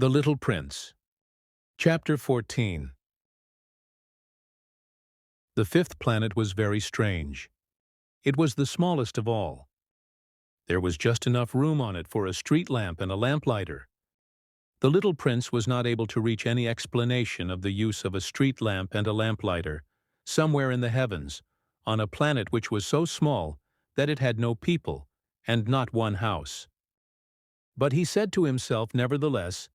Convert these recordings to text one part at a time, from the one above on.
The Little Prince. Chapter 14. The fifth planet was very strange. It was the smallest of all. There was just enough room on it for a street lamp and a lamplighter. The little prince was not able to reach any explanation of the use of a street lamp and a lamplighter, somewhere in the heavens, on a planet which was so small that it had no people and not one house. But he said to himself nevertheless,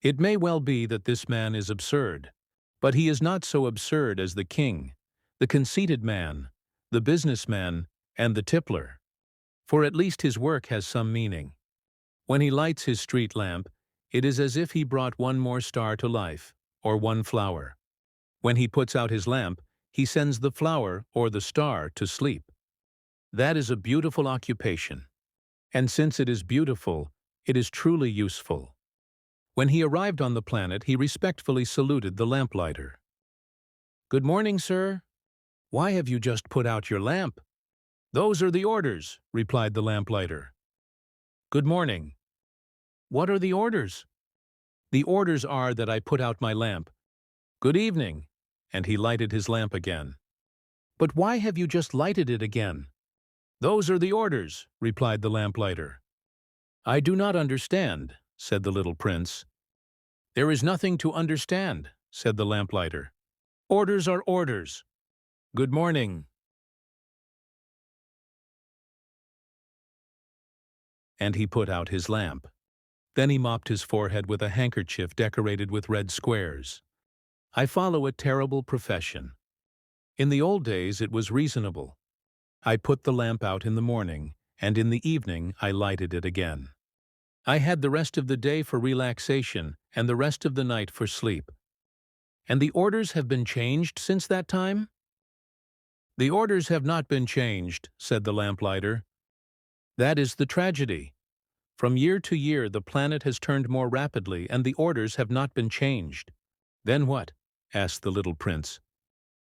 "It may well be that this man is absurd, but he is not so absurd as the king, the conceited man, the businessman, and the tippler. For at least his work has some meaning. When he lights his street lamp, it is as if he brought one more star to life, or one flower. When he puts out his lamp, he sends the flower or the star to sleep. That is a beautiful occupation. And since it is beautiful, it is truly useful." When he arrived on the planet, he respectfully saluted the lamplighter. "Good morning, sir. Why have you just put out your lamp?" "Those are the orders," replied the lamplighter. "Good morning. What are the orders?" "The orders are that I put out my lamp." "Good evening," and he lighted his lamp again. "But why have you just lighted it again?" "Those are the orders," replied the lamplighter. "I do not understand," said the little prince. "There is nothing to understand," said the lamplighter. "Orders are orders. Good morning." And he put out his lamp. Then he mopped his forehead with a handkerchief decorated with red squares. I follow a terrible profession. In the old days it was reasonable. I put the lamp out in the morning, and in the evening I lighted it again. I had the rest of the day for relaxation and the rest of the night for sleep. And the orders have been changed since that time? "The orders have not been changed," said the lamplighter. "That is the tragedy. From year to year the planet has turned more rapidly and the orders have not been changed." "Then what?" asked the little prince.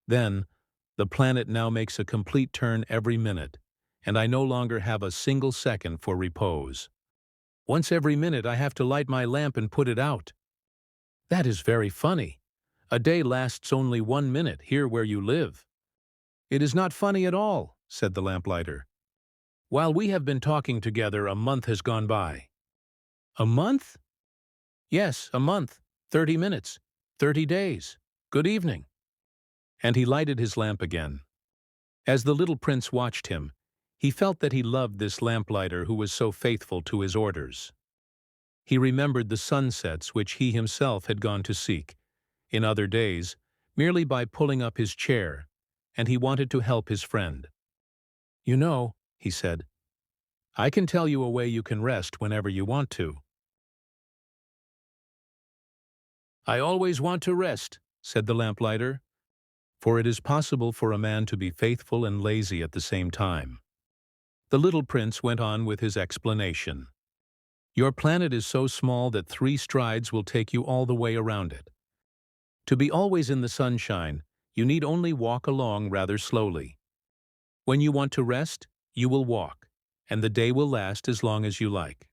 "Then, the planet now makes a complete turn every minute, and I no longer have a single second for repose. Once every minute I have to light my lamp and put it out." "That is very funny. A day lasts only 1 minute here where you live." "It is not funny at all," said the lamplighter. "While we have been talking together, a month has gone by." "A month?" "Yes, a month, 30 minutes, 30 days. Good evening." And he lighted his lamp again. As the little prince watched him, he felt that he loved this lamplighter who was so faithful to his orders. He remembered the sunsets which he himself had gone to seek, in other days, merely by pulling up his chair, and he wanted to help his friend. "You know," he said, "I can tell you a way you can rest whenever you want to." "I always want to rest," said the lamplighter, "for it is possible for a man to be faithful and lazy at the same time." The little prince went on with his explanation. "Your planet is so small that 3 strides will take you all the way around it. To be always in the sunshine, you need only walk along rather slowly. When you want to rest, you will walk, and the day will last as long as you like."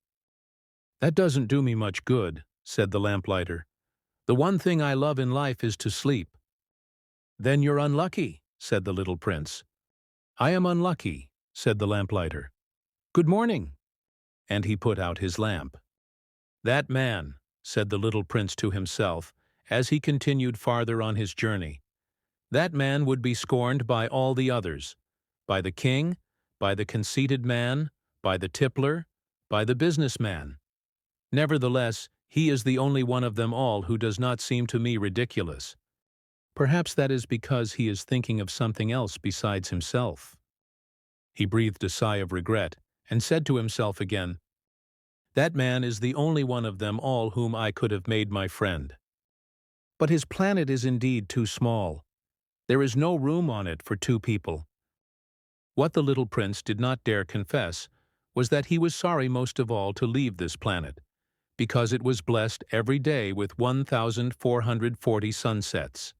"That doesn't do me much good," said the lamplighter. "The one thing I love in life is to sleep." "Then you're unlucky," said the little prince. "I am unlucky," said the lamplighter. "Good morning." And he put out his lamp. "That man," said the little prince to himself, as he continued farther on his journey, "that man would be scorned by all the others, by the king, by the conceited man, by the tippler, by the businessman. Nevertheless, he is the only one of them all who does not seem to me ridiculous. Perhaps that is because he is thinking of something else besides himself." He breathed a sigh of regret and said to himself again, "That man is the only one of them all whom I could have made my friend. But his planet is indeed too small. There is no room on it for 2 people." What the little prince did not dare confess was that he was sorry most of all to leave this planet, because it was blessed every day with 1,440 sunsets.